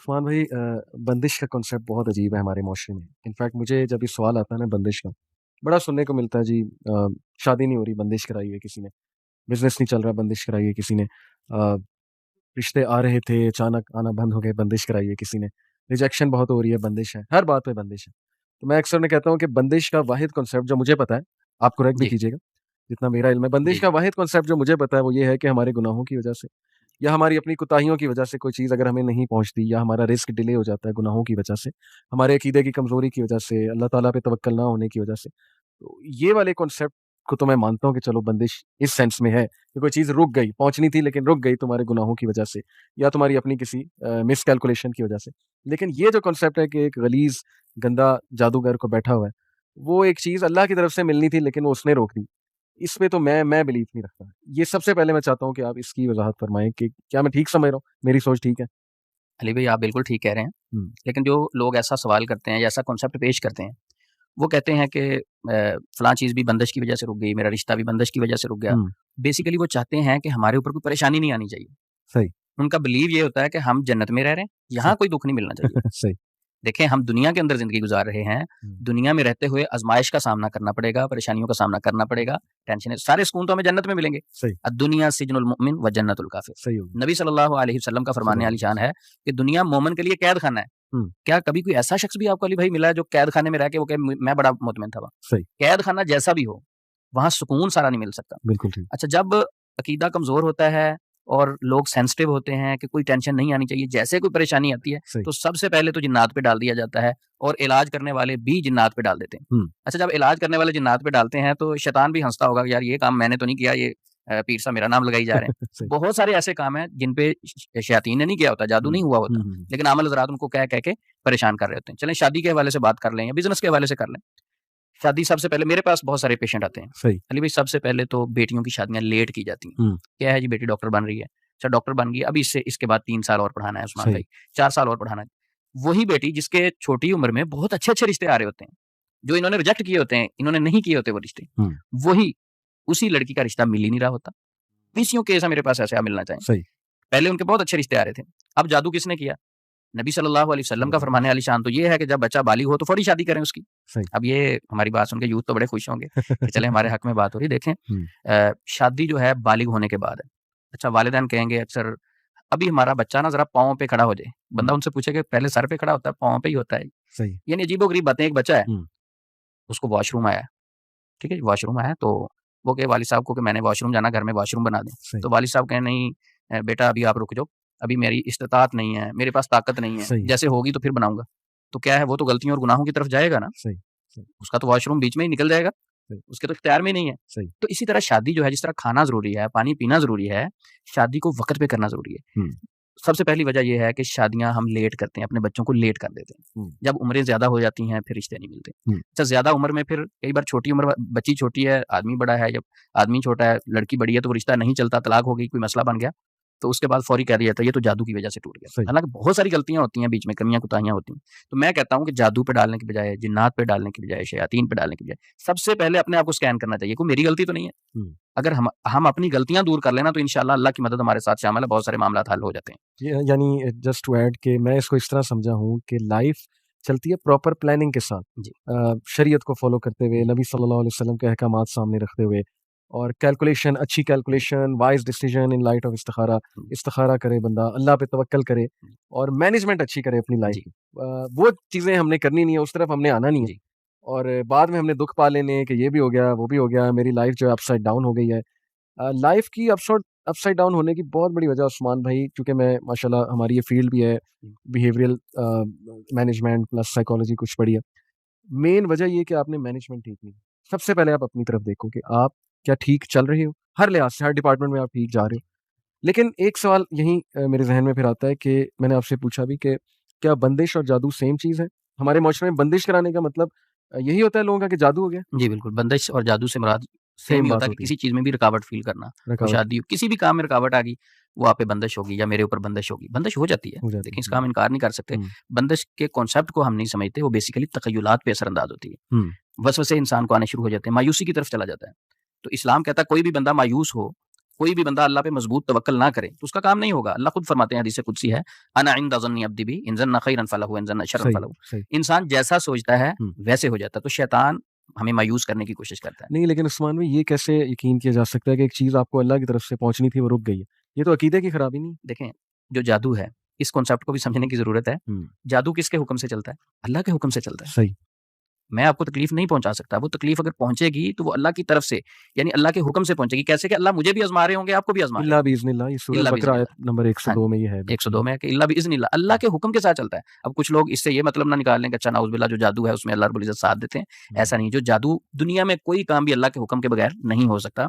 उस्मान भाई बंदिश का कॉन्सेप्ट बहुत अजीब है हमारे माशरे में। इनफैक्ट मुझे जब ये सवाल आता है ना बंदिश का, बड़ा सुनने को मिलता है जी। शादी नहीं हो रही, बंदिश कराई है किसी ने। बिजनेस नहीं चल रहा, बंदिश कराई है किसी ने। रिश्ते आ रहे थे, अचानक आना बंद हो गए, बंदिश कराई है किसी ने। रिजेक्शन बहुत हो रही है, बंदिश है, हर बात पे बंदिश है। तो मैं अक्सर मैं कहता हूँ कि बंदिश का वाहिद कॉन्सेप्ट जो मुझे पता है, आप करेक्ट भी जी, कीजिएगा, जितना मेरा इल्म है, बंदिश जी, का वाहिद कॉन्सेप्ट जो मुझे पता है वो ये है कि हमारे गुनाहों की वजह से या हमारी अपनी कोताहियों की वजह से कोई चीज़ अगर हमें नहीं पहुँचती या हमारा रिस्क डिले हो जाता है गुनाहों की वजह से, हमारे अकीदे की कमज़ोरी की वजह से, अल्लाह ताला पे तवक्कल ना होने की वजह से। तो ये वाले कॉन्सेप्ट को तो मैं मानता हूँ कि चलो बंदिश इस सेंस में है कि कोई चीज़ रुक गई, पहुँचनी थी लेकिन रुक गई तुम्हारे गुनाहों की वजह से या तुम्हारी अपनी किसी मिसकैलकुलेशन की वजह से। लेकिन ये जो कॉन्सेप्ट है कि एक गलीज़, गंदा जादूगर को बैठा हुआ है, वो एक चीज़ अल्लाह की तरफ से मिलनी थी लेकिन वो उसने रोक दी। इसमें तो मैं बिलीव नहीं रखता। ये सबसे पहले मैं चाहता हूँ कि आप इसकी वज़ाहत फरमाएँ कि क्या मैं ठीक समझ रहा हूँ? मेरी सोच ठीक है? अली भाई आप बिल्कुल ठीक कह रहे हैं। हुँ, लेकिन जो लोग ऐसा सवाल करते हैं या ऐसा कॉन्सेप्ट पेश करते हैं, वो कहते हैं कि फलाँ चीज़ भी बंदिश की वजह से रुक गई, मेरा रिश्ता भी बंदिश की वजह से रुक गया। हुँ, बेसिकली वो चाहते हैं कि हमारे ऊपर कोई परेशानी नहीं आनी चाहिए। सही, उनका बिलीव ये होता है कि हम जन्नत में रह रहे हैं, सही, यहाँ कोई दुःख नहीं मिलना चाहिए। सही। देखें, हम दुनिया के अंदर ज़िंदगी गुज़ार रहे हैं, हुँ, दुनिया में रहते हुए आज़माइश का सामना करना पड़ेगा, परेशानियों का सामना करना पड़ेगा, टेंशनें सारे सुकून तो हमें जन्नत में मिलेंगे। सही, दुनिया सिजनुल मोमिन व जन्नतुल काफ़िर। सही हो गया। नबी सल्लल्लाहु अलैहि वसल्लम का फरमाने सल्लल्लाहु आली अलैहि शान वसल्लम। है कि दुनिया मोमिन के लिए कैद खाना है। हुँ, क्या कभी कोई ऐसा शख्स भी आपको अली भाई मिला है जो कैद खाने में रह के वो कहे मैं बड़ा मुतमिन था वहाँ? सही, कैद खाना जैसा भी हो, वहाँ सुकून सारा नहीं मिल सकता। बिल्कुल ठीक। अच्छा, जब अकीदा कमज़ोर होता है और लोग सेंसिटिव होते हैं कि कोई टेंशन नहीं आनी चाहिए, जैसे कोई परेशानी आती है, सही। तो सबसे पहले तो जिन्नात पे डाल दिया जाता है और इलाज करने वाले भी जिन्नात पे डाल देते हैं। हुँ, अच्छा, जब इलाज करने वाले जिन्नात पे डालते हैं, तो शैतान भी हँसता होगा कि यार ये काम मैंने तो नहीं किया, ये पीर साहब मेरा नाम लगाई जा रहे हैं। तो सही। बहुत सारे ऐसे काम हैं जिन पे शयातीन ने नहीं किया होता, जादू हुँ, नहीं हुआ हुँ, होता, हुँ, हुँ। लेकिन आमल हज़रात उनको कह के परेशान कर रहे होते हैं। चलें शादी के हवाले से बात कर लें या बिज़नेस के हवाले से कर लें। शादी सबसे पहले मेरे पास बहुत सारे पेशेंट आते हैं। सही। अली भाई सबसे पहले तो बेटियों की शादियाँ लेट की जाती हैं। हुँ, क्या है जी बेटी डॉक्टर बन रही है। अच्छा डॉक्टर बन गई, अभी इससे इसके बाद 3 साल और पढ़ाना है उस्मान सही। भाई, 4 साल और पढ़ाना है। वही बेटी जिसके छोटी उम्र में बहुत अच्छे-अच्छे रिश्ते आ रहे होते हैं, जो इन्होंने रिजेक्ट किए होते हैं, इन्होंने नहीं किए होते वो रिश्ते, हुँ, वही उसी लड़की का रिश्ता मिल ही नहीं रहा होता। 20 केस है मेरे पास ऐसे आप मिलना चाहें। सही। पहले उनके बहुत अच्छे रिश्ते आ रहे थे। अब जादू किसने किया? नबी सल्लल्लाहु अलैहि वसल्लम का सल्लल्लाहु अलैहि फरमाने वाली शान तो ये है कि जब बच्चा बालिग हो तो फौरी शादी करें उसकी। सही। अब ये हमारी बात सुन के यूथ तो बड़े खुश होंगे कि चले हमारे हक में बात हो रही है। देखें हुँ, शादी जो है बालिग होने के बाद है। अच्छा वालिदैन कहेंगे अक्सर अभी हमारा बच्चा ना ज़रा पाँव पे खड़ा हो जाए। हुँ, बंदा उनसे पूछे कि पहले सर पे खड़ा होता है, पाँव पे ही होता है। सही। यानी अजीबो-गरीब बातें। एक बच्चा है, हुँ, उसको वॉशरूम आया है, ठीक है? वॉशरूम आया तो वो कहे वालिद साहब को कि मैंने वॉशरूम जाना, घर में वॉशरूम बना दें। सही, तो वालिद साहब कहें नहीं बेटा अभी आप रुक जाओ, अभी मेरी इस्तिताअत नहीं है, मेरे पास ताकत नहीं है, सही है। जैसे होगी तो फिर बनाऊँगा। तो क्या है वो तो गलतियों और गुनाहों की तरफ जाएगा ना, सही, सही, उसका तो वॉशरूम बीच में ही निकल जाएगा, सही, उसके तो इख्तियार में ही नहीं है। सही। तो इसी तरह शादी जो है जिस तरह खाना ज़रूरी है, पानी पीना ज़रूरी है, शादी को वक़्त पे करना ज़रूरी है। हुँ, सबसे पहली वजह ये है कि शादियाँ हम लेट करते हैं, अपने बच्चों को लेट कर देते हैं। हुँ, जब उम्रें ज़्यादा हो जाती हैं, फिर रिश्ते नहीं मिलते। हुँ, अच्छा ज़्यादा उम्र में फिर कई बार छोटी उम्र बच्ची छोटी है, आदमी बड़ा है, जब आदमी छोटा है, लड़की बड़ी है तो वो रिश्ता नहीं चलता, तलाक हो गई, कोई मसला बन गया, तो उसके बाद फौरी कह दिया जाता है ये तो जादू की वजह से टूट गया। सही। हालाँकि बहुत सारी गलतियाँ होती हैं बीच में, कमियाँ कोताहियाँ होती हैं। तो मैं कहता हूँ कि जादू पे डालने की बजाय, जिन्नात पे डालने की बजाय, शयातीन पे डालने की बजाय, सबसे पहले अपने आप को स्कैन करना चाहिए, कोई मेरी गलती तो नहीं है। हुँ। अगर हम अपनी गलतियाँ दूर कर लें ना तो इंशाअल्लाह अल्लाह की मदद हमारे साथ शामिल है, बहुत सारे मामलात हल हो जाते हैं। ये यानी जस्ट टू ऐड कि मैं इसको इस तरह समझा हूँ कि लाइफ चलती है प्रॉपर प्लानिंग के साथ, जी, शरीयत को फॉलो करते हुए, जी, नबी सल्लल्लाहु अलैहि वसल्लम के अहकामात सामने रखते हुए और कैलकुलेशन, अच्छी जी, calculation, wise decision in light of इस्तिखारा। जी, इस्तिखारा करे बंदा, अल्लाह पे तवक्कल करे जी, और मैनेजमेंट अच्छी करे अपनी लाइफ जी, की। वो चीज़ें हमने करनी नहीं है, उस तरफ हमने आना नहीं है जी, और बाद में हमने दुख पा लेने हैं कि ये भी हो गया, वो भी हो गया, मेरी लाइफ जो है अपसाइड डाउन हो गई है। लाइफ की अपसाइड डाउन होने की बहुत बड़ी वजह उस्मान भाई, क्योंकि मैं माशाल्लाह हमारी ये फील्ड भी है, जी, बिहेवियरल मैनेजमेंट प्लस साइकोलॉजी कुछ पढ़ी है। मेन वजह ये है कि आपने मैनेजमेंट ठीक नहीं की। सबसे पहले आप अपनी तरफ देखो कि आप क्या ठीक चल रहे हो? हर लिहाज से, हर डिपार्टमेंट में आप ठीक जा रहे हो। जी, लेकिन एक सवाल यहीं मेरे ज़हन में फिर आता है कि मैंने आपसे पूछा भी कि क्या बंदिश और जादू सेम चीज़ है? हमारे माशरे में बंदिश कराने का मतलब यही होता है लोगों का कि जादू हो गया? जी, बिल्कुल, बंदिश और जादू से मुराद सेम सेम ही होता बात है कि होती है, किसी चीज़ में भी रुकावट फ़ील करना। वो रुकावट शादी हो, किसी भी काम में रुकावट आ गई, वो आप पे बंदिश होगी या मेरे ऊपर बंदिश होगी। बंदिश हो जाती है, हो जाती लेकिन है। इसका हम इनकार नहीं कर सकते। हुँ, बंदिश के कॉन्सेप्ट को हम नहीं समझते, वो बेसिकली तख़य्युलात पे असरअंदाज़ होती है। हुँ, वसवसे इंसान को आने शुरू हो जाते हैं, मायूसी की तरफ चला जाता है। तो इस्लाम कहता है कोई भी बंदा मायूस हो, कोई भी बंदा अल्लाह पे मजबूत तवक्कल ना करे तो उसका काम नहीं होगा। अल्लाह खुद फरमाते हैं, हदीस कुदसी है, अना इंदा ज़न्नी अब्दी बी इन ज़न्ना खैरन फलहु व इन ज़न्ना शर्रन सही, फलहु। सही। इंसान जैसा सोचता है हुँ। वैसे हो जाता है। तो शैतान हमें मायूस करने की कोशिश करता है। नहीं, लेकिन उस्मान में ये कैसे यकीन किया जा सकता है कि एक चीज़ आपको अल्लाह की तरफ से पहुँचनी थी, वो रुक गई है? ये तो अकीदे की खराबी नहीं? देखें, जो जादू है, इस कॉन्सेप्ट को भी समझने की ज़रूरत है। हुँ, जादू किसके हुक्म से चलता है? अल्लाह के हुक्म से चलता है। सही। मैं आपको तकलीफ नहीं पहुँचा सकता। वो तकलीफ अगर पहुँचेगी तो वो अल्लाह की तरफ से, यानी अल्लाह के हुक्म से पहुँचेगी। कैसे कि अल्लाह मुझे भी आज़मा रहे होंगे, आपको भी आज़मा रहे इल्ला होंगे। बिइज़्निल्लाह, ये सूरह इल्ला अल-बकरा आयत बिइज़निल्लाह। नंबर हाँ, 102 में ये है। 102 में है कि इल्ला बिइज़निल्लाह, अल्लाह के हुक्म के साथ चलता है। अब कुछ लोग इससे ये मतलब ना निकाल लें कि अच्छा नाउज़ुबिल्लाह जो जादू है उसमें अल्लाह रब्बुल इज़्ज़त साथ देते हैं। हुँ। ऐसा नहीं, जो जादू दुनिया में कोई काम भी अल्लाह के हुक्म के बगैर नहीं हो सकता।